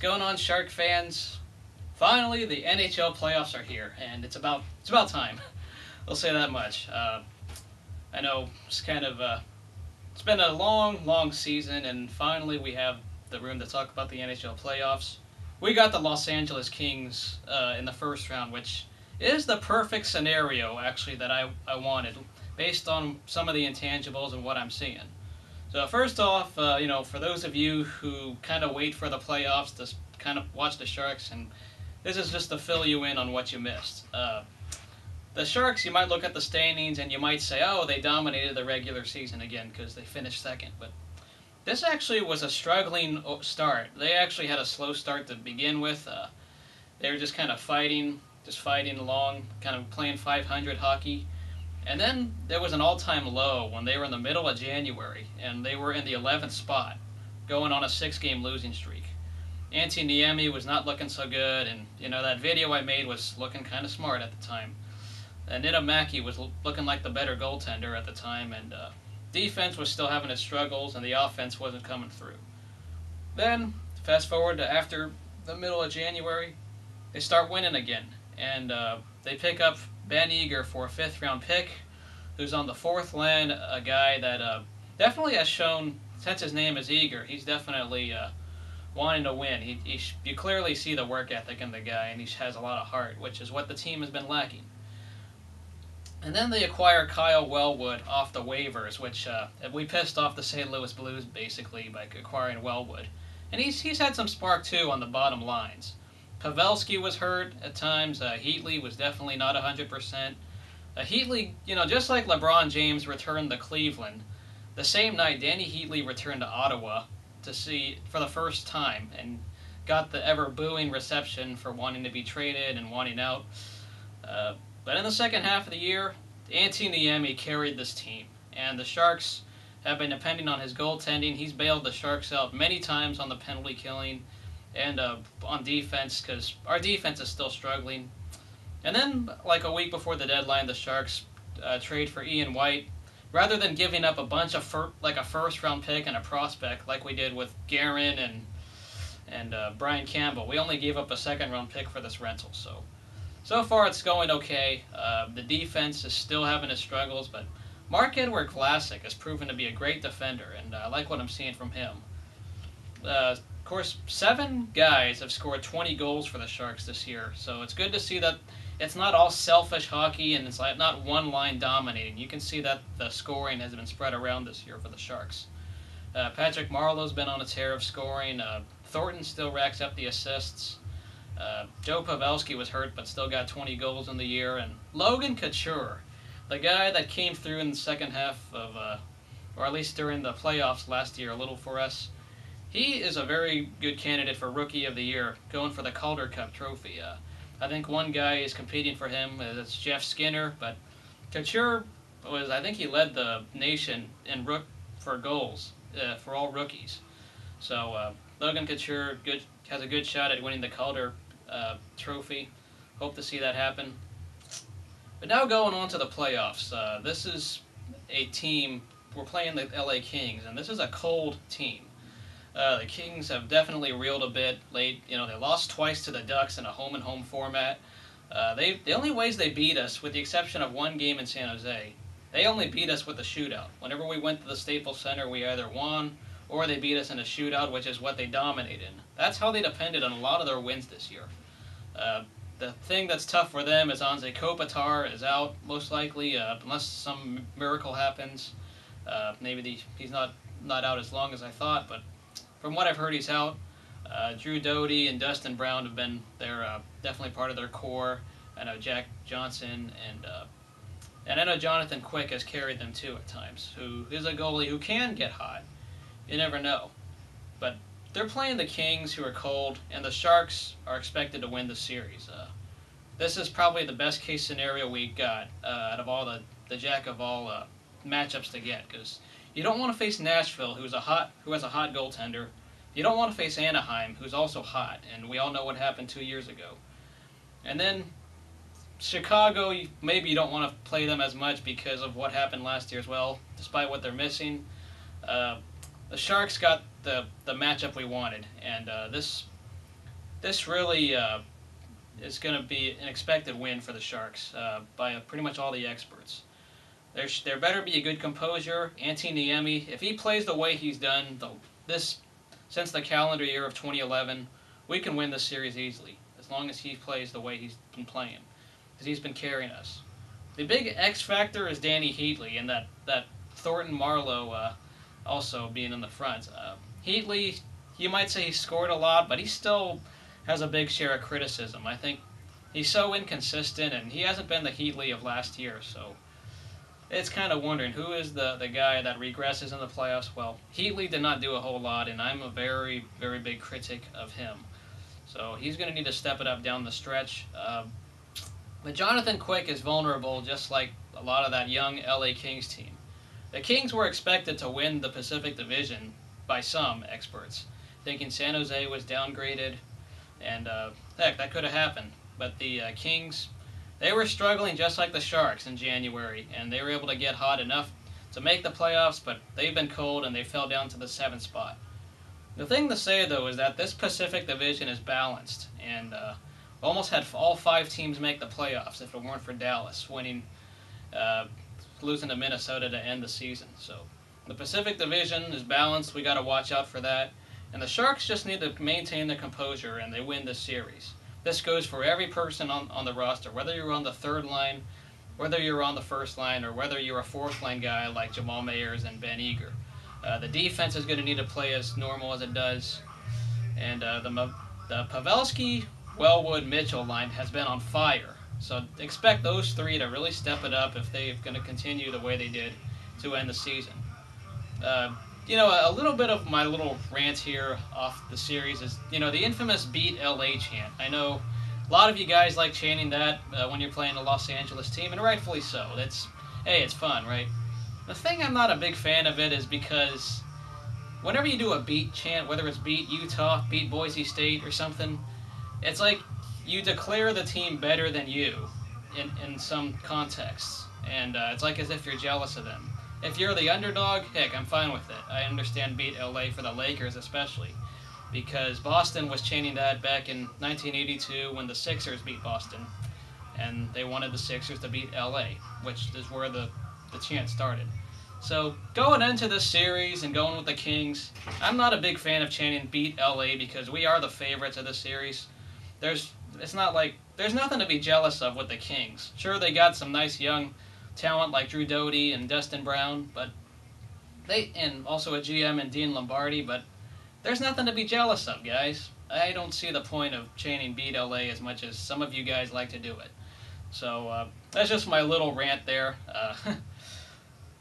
going on, Shark fans? Finally, the NHL playoffs are here, and it's about time. I'll say that much. I know it's been a long season, and finally we have the room to talk about the NHL playoffs. We got the Los Angeles Kings in the first round, which is the perfect scenario actually that I wanted, based on some of the intangibles and what I'm seeing. So first off, for those of you who kind of wait for the playoffs to kind of watch the Sharks, and this is just to fill you in on what you missed. The Sharks, you might look at the standings and you might say, oh, they dominated the regular season again because they finished second. But this actually was a struggling start. They actually had a slow start to begin with. They were just kind of fighting along, kind of playing 500 hockey. And then there was an all-time low when they were in the middle of January, and they were in the 11th spot, going on a 6-game losing streak. Antti Niemi was not looking so good, and that video I made was looking kind of smart at the time. And Niittymaki was looking like the better goaltender at the time, and defense was still having its struggles, and the offense wasn't coming through. Then, fast forward to after the middle of January, they start winning again, and they pick up Ben Eager for a 5th-round pick, who's on the 4th line, a guy that definitely has shown, since his name is Eager, he's definitely wanting to win. You clearly see the work ethic in the guy, and he has a lot of heart, which is what the team has been lacking. And then they acquire Kyle Wellwood off the waivers, which we pissed off the St. Louis Blues, basically, by acquiring Wellwood. And he's had some spark, too, on the bottom lines. Pavelski was hurt at times. Heatley was definitely not 100%. Heatley, just like LeBron James returned to Cleveland, the same night Danny Heatley returned to Ottawa to see for the first time and got the ever-booing reception for wanting to be traded and wanting out. But in the second half of the year, Antti Niemi carried this team, and the Sharks have been depending on his goaltending. He's bailed the Sharks out many times on the penalty killing and on defense, because our defense is still struggling. And then, like a week before the deadline, the Sharks trade for Ian White. Rather than giving up a bunch of a first-round pick and a prospect like we did with Guerin and Brian Campbell, we only gave up a second-round pick for this rental. So far it's going okay. The defense is still having its struggles, but Marc-Edouard Vlasic has proven to be a great defender, and I like what I'm seeing from him. Of course, 7 guys have scored 20 goals for the Sharks this year, so it's good to see that it's not all selfish hockey and it's not one line dominating. You can see that the scoring has been spread around this year for the Sharks. Patrick Marleau's been on a tear of scoring. Thornton still racks up the assists. Joe Pavelski was hurt but still got 20 goals in the year. And Logan Couture, the guy that came through in the second half of, or at least during the playoffs last year a little for us, he is a very good candidate for Rookie of the Year, going for the Calder Cup trophy. I think one guy is competing for him. It's Jeff Skinner, but Couture I think he led the nation in for goals for all rookies. So Logan Couture has a good shot at winning the Calder trophy. Hope to see that happen. But now going on to the playoffs. This is a team, we're playing the LA Kings, and this is a cold team. The Kings have definitely reeled a bit late. They lost twice to the Ducks in a home-and-home format. The only ways they beat us, with the exception of one game in San Jose, they only beat us with a shootout. Whenever we went to the Staples Center, we either won or they beat us in a shootout, which is what they dominate in. That's how they depended on a lot of their wins this year. The thing that's tough for them is Anze Kopitar is out, most likely, unless some miracle happens. Maybe he's not out as long as I thought, but from what I've heard, he's out. Drew Doughty and Dustin Brown have been definitely part of their core. I know Jack Johnson and I know Jonathan Quick has carried them too at times, who is a goalie who can get hot. You never know. But they're playing the Kings, who are cold, and the Sharks are expected to win the series. This is probably the best case scenario we got out of all the jack of all matchups to get, because you don't want to face Nashville, who has a hot goaltender. You don't want to face Anaheim, who's also hot, and we all know what happened 2 years ago. And then Chicago, maybe you don't want to play them as much because of what happened last year as well, despite what they're missing. The Sharks got the matchup we wanted, and this this really is going to be an expected win for the Sharks by pretty much all the experts. There better be a good composure. Antti Niemi, if he plays the way he's done this since the calendar year of 2011, we can win this series easily, as long as he plays the way he's been playing, because he's been carrying us. The big X factor is Danny Heatley, and that Thornton Marlowe also being in the front. Heatley, you might say he scored a lot, but he still has a big share of criticism. I think he's so inconsistent, and he hasn't been the Heatley of last year, so it's kind of wondering who is the guy that regresses in the playoffs. Well, Heatley did not do a whole lot, and I'm a very, very big critic of him. So he's going to need to step it up down the stretch. But Jonathan Quick is vulnerable, just like a lot of that young LA Kings team. The Kings were expected to win the Pacific Division by some experts, thinking San Jose was downgraded, and heck, that could have happened. But the Kings, they were struggling just like the Sharks in January, and they were able to get hot enough to make the playoffs, but they've been cold and they fell down to the 7th spot. The thing to say, though, is that this Pacific Division is balanced, and almost had all 5 teams make the playoffs if it weren't for Dallas losing to Minnesota to end the season. So the Pacific Division is balanced. We got to watch out for that. And the Sharks just need to maintain their composure, and they win this series. This goes for every person on the roster, whether you're on the 3rd line, whether you're on the 1st line, or whether you're a 4th line guy like Jamal Mayers and Ben Eager. The defense is going to need to play as normal as it does. And the Pavelski, Wellwood, Mitchell line has been on fire. So expect those 3 to really step it up if they're going to continue the way they did to end the season. A little bit of my little rant here off the series is, the infamous Beat LA chant. I know a lot of you guys like chanting that when you're playing a Los Angeles team, and rightfully so. It's fun, right? The thing I'm not a big fan of it is because whenever you do a beat chant, whether it's beat Utah, beat Boise State, or something, it's like you declare the team better than you in some contexts. And it's like as if you're jealous of them. If you're the underdog, heck, I'm fine with it. I understand beat LA for the Lakers especially, because Boston was chanting that back in 1982 when the Sixers beat Boston, and they wanted the Sixers to beat LA, which is where the chant started. So going into this series and going with the Kings, I'm not a big fan of chanting beat LA because we are the favorites of the series. There's nothing to be jealous of with the Kings. Sure, they got some nice young talent like Drew Doughty and Dustin Brown, and also a GM and Dean Lombardi, but there's nothing to be jealous of, guys. I don't see the point of chanting beat LA as much as some of you guys like to do it. So that's just my little rant there.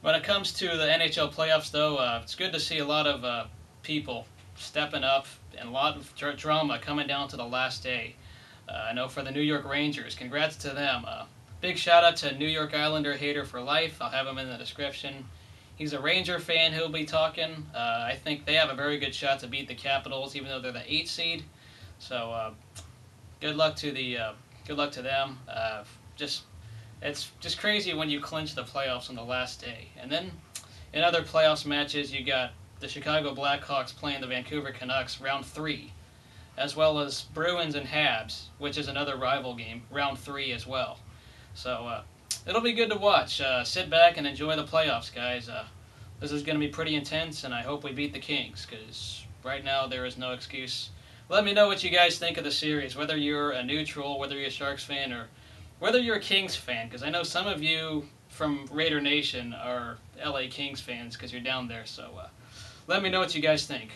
When it comes to the NHL playoffs, though, it's good to see a lot of people stepping up and a lot of drama coming down to the last day. I know for the New York Rangers, congrats to them. Big shout out to New York Islander Hater for Life. I'll have him in the description. He's a Ranger fan who'll be talking. I think they have a very good shot to beat the Capitals, even though they're the 8th seed. So good luck to them. It's just crazy when you clinch the playoffs on the last day. And then in other playoffs matches, you got the Chicago Blackhawks playing the Vancouver Canucks round 3, as well as Bruins and Habs, which is another rival game, round 3 as well. So it'll be good to watch. Sit back and enjoy the playoffs, guys. This is going to be pretty intense, and I hope we beat the Kings, because right now there is no excuse. Let me know what you guys think of the series, whether you're a neutral, whether you're a Sharks fan, or whether you're a Kings fan, because I know some of you from Raider Nation are LA Kings fans because you're down there. So let me know what you guys think.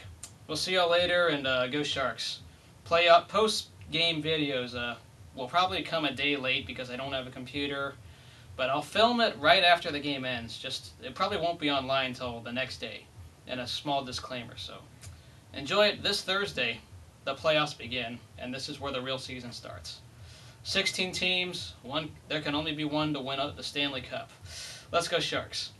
We'll see y'all later, and go Sharks. Post-game videos will probably come a day late because I don't have a computer, but I'll film it right after the game ends. It probably won't be online until the next day. And a small disclaimer. So enjoy it. This Thursday, the playoffs begin, and this is where the real season starts. 16 teams, there can only be one to win the Stanley Cup. Let's go Sharks.